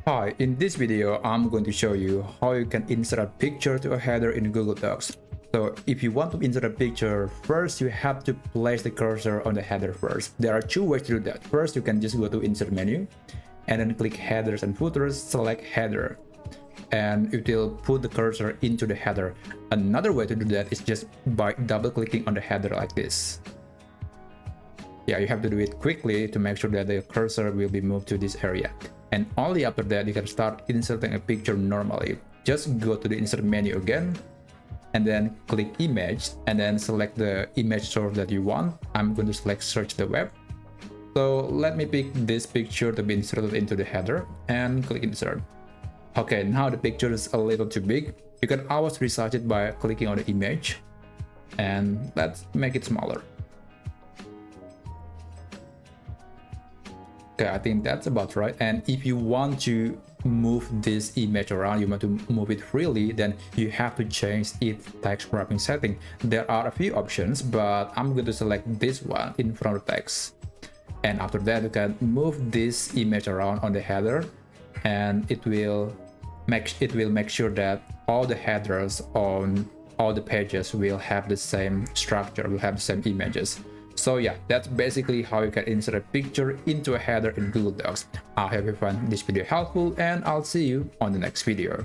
Hi, in this video, I'm going to show you how you can insert a picture to a header in Google Docs. So if you want to insert a picture, first you have to place the cursor on the header first. There are two ways to do that. First, you can just go to Insert menu and then click Headers and Footers, select Header, and it will put the cursor into the header. Another way to do that is just by double-clicking on the header like this. Yeah, you have to do it quickly to make sure that the cursor will be moved to this area. And only after that you can start inserting a picture normally. Just go to the Insert menu again and then click Image and then select the image source that you want. I'm going to select Search the Web. So let me pick this picture to be inserted into the header and click Insert. Okay, now the picture is a little too big. You can always resize it by clicking on the image, and let's make it smaller. Okay, I think that's about right. And if you want to move this image around, you want to move it freely, then you have to change its text wrapping setting. There are a few options, but I'm going to select this one in front of text. And after that, you can move this image around on the header, and it will make sure that all the headers on all the pages will have the same structure, will have the same images. So yeah, that's basically how you can insert a picture into a header in Google Docs. I hope you found this video helpful, and I'll see you on the next video.